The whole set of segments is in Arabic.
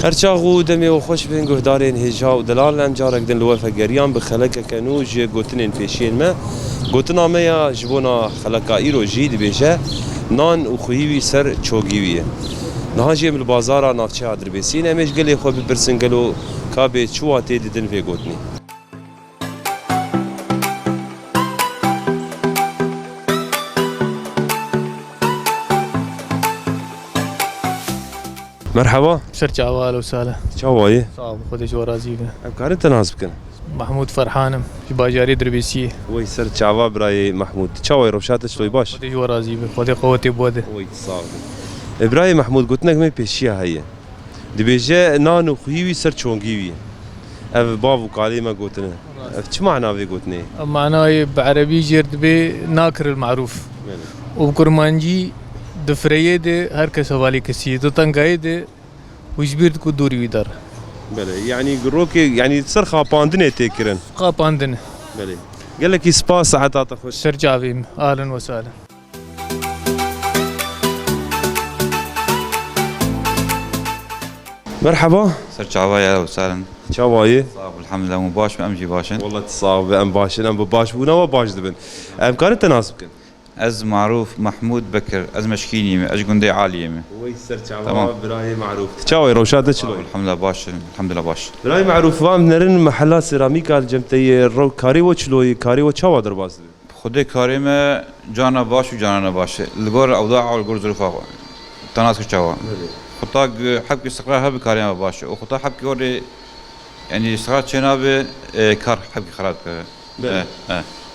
هرچاغو دمی و خوش بین گهدارین هجا و دلال ام جارک دن لوفا گریان به خلک کنو جه گوتنین پیشین ما گوتنا میا جبونا خلکا ایرو جید بیجه نان و خویوی سر چوگیویه نها جیم البازارا نافچه دربسین امیش گلی خو بپرسن گلو کابه چواتی دیدن وی گوتنی مرحبا شرچ اول وسهلا چاوایی صعب خودش ورازيبه افکار تناسب کن محمود فرحانم في باجاري دربيسي وی سر چاوا برای محمود چاوای روشاتش توی باش خودش ورازيبه خودي قوتي بوده وی صاحب ابراهیم محمود گوتنک می پیشیه هیه دبیجه نان و خویوی سر چونگیوی اف باو قالی ما گوتنه اف چه معنا وی گوتنه معناه بعربي جرد بي ناكر المعروف وبكرمانجي دفريه دي هر کس حوالی کسی تو تنگای دي وجبرت کو دوری ویدار بله یعنی گروکی یعنی سر خاپاندنه تکرن قاپاندن بله قال لك سباس ساعات خوش شرجاوي اهلا وسهلا مرحبا سر چاوای وسهلا چاوایی صاحب الحمد لله مباش امجي باشن والله تصاوب ام باشن ام باش بونا و باش دبن ام كان تناسب كن از معروف محمود بكر از مشكيني از قندي عالية وي سر تمام. چاوا براي معروف چاوي روشات شلو الحمد لله باش الحمد لله باش براي معروف وام نرن محلات سيراميكا الجمتي رو كاري و چلوي كاري و چاوا درباز خدي كاريمه جانا باش وجانا باش الجور اوضاع والجور ظروفها تناسق چاوا خطاق حبك استقرارها بكاريمه باش وخطا حبك وري يعني استقرار شنابه كار حبك خراب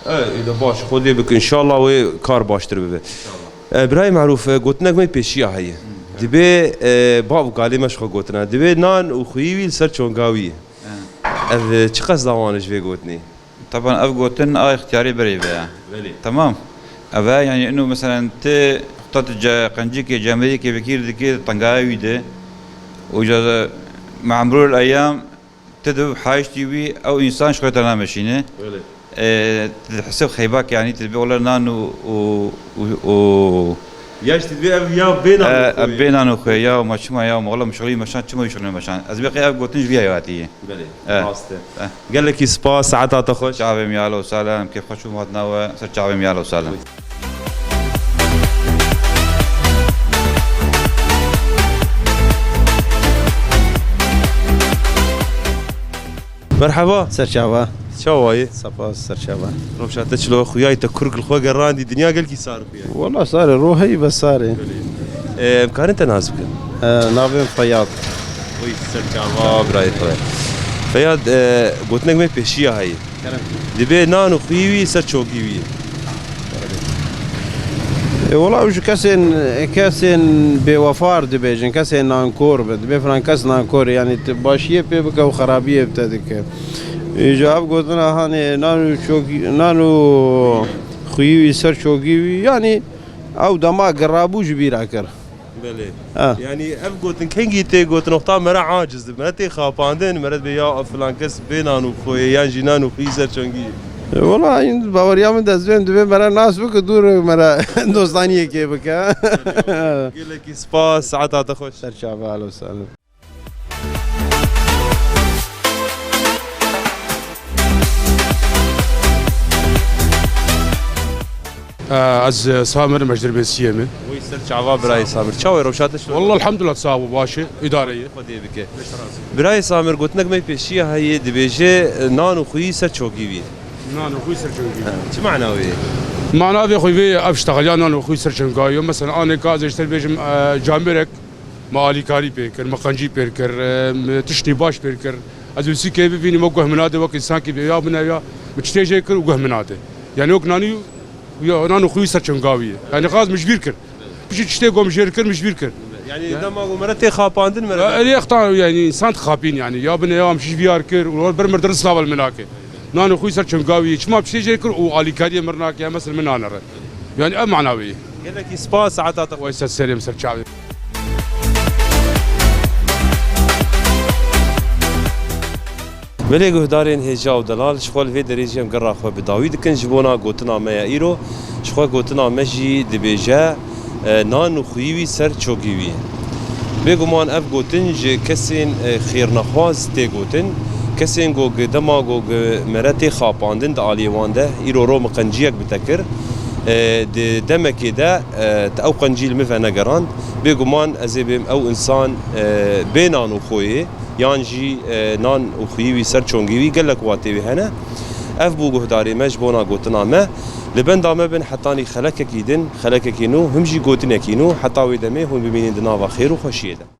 اذا باش خودي بك ان شاء الله و كار باشتر به براي معروف قلتنك ما بيشيا هي دبي باب قالي مش خو قلتنا دبي نان وخيوي سر چونغاوي اف چقص داوانش في قلتني طبعا اف قوتن اختياري بري بها تمام افا يعني انه مثلا ت خطط قنجيكي جامريكي بكير دكي طنقاوي ده وجا مع مرور الايام تدب حاجتي بي او انسان شغلتنا ماشينه تحسب خيباك يعني تبي ولا نانو و ياش تبي يا بينا بين انا وخويا وما شما يا والله مشغولين مشان شما يشغلون مشان ازبقي اب قلت فيها يواتي بلي قال لك سبا ساعات تخش شعبي مياله وسلام كيف خشوا مهدنا سر شعبي مياله وسلام مرحبا سرچاوا شواي سپاس سرچاوا روشات شلو خوياي تكرك الخو قراندي دنيا قال كي صار خوياي والله صار روحي بس صار كان انت نازك نافين فياض وي سرچاوا براي فياض قلت لك ما بيشيا هي دبي نانو خويوي سر چوغيوي والله وش كاسين بوفار دبيجن كاسين نانكور دبي فران كاس نانكور يعني باشيه بك وخرابيه بتذك جواب قلنا هاني نانو خويوي سر شوقيوي يعني او دما قرابوش بيراكر بله يعني اب قلت كان جيتي قلت نقطه مرا عاجز مرتي خاباندن مرت بيا فلان كاس بينانو خوي يعني جنانو في سر چونگي والله باوريا من دزبن دبي مرا ناس بك دور مرا دوستانيه كي بك قال لك سباس ساعات تخش سر شعبال وسلام از سامر مجدر بسيه من ويسر شعبا براي سامر شاوي روشاتش والله الحمد لله تصاوب باشي اداريه خدي بك براي سامر قلت لك ما بيشيا هي دبيجي نان وخوي سر چوغيوي نانو خوي سرچنگاي شو معناه وي معناه في خوي ابشتغل نانو خوي سرچنگاي مثلا انا كاز اشتغل بيجم جامرك مالي كاري بيكر مقنجي بيكر تشني باش بيكر ازوسي كيف فيني موقه مناده وقت انسان كيف يا بنا يا مشتي كر وقه مناده يعني وك ناني يا نانو خوي سرچنگاوي يعني خاص مش بيركر مش تشتي قوم جيركر مش بيركر يعني دما مرتي خاباندن مرتي اللي اختار يعني انسان خابين يعني يا بنا يا مش بياركر وبرمر درس لا الملاكه نانو خوي سر چنگاوي چما بشي جيكر و علي كاريه مرناك يا مثل من انا يعني ام معناوي قال لك سبا ساعات ويس سليم سر شعبي بلي گهدارين هجا و دلال شخول في دريجي ام قرا خو بداوي دكن جبونا قوتنا ما ايرو شخو قوتنا مجي دبيجا نان خويوي سر چوغيوي بێگومان ئەف گوتن ji kesên xêrnexwaz tê gotin kesên got dema got mere tê xapandin di aliyê wan de îro ro min qenciyek bi te kir di demekê de ew qencî li min ve negerand bêguman ez ê bêm ew insan bê nan û xۆyê yan jî nan û xwîyî wî ser çongî wî gelek watê wî hene ev bû guhdarê me ji bona gotina me li benda me bin hetanî xelekekî din xelekekî nû him jî gotinekî nû heta wê demê hûn bimînin di nava xêr û xweşiyê de.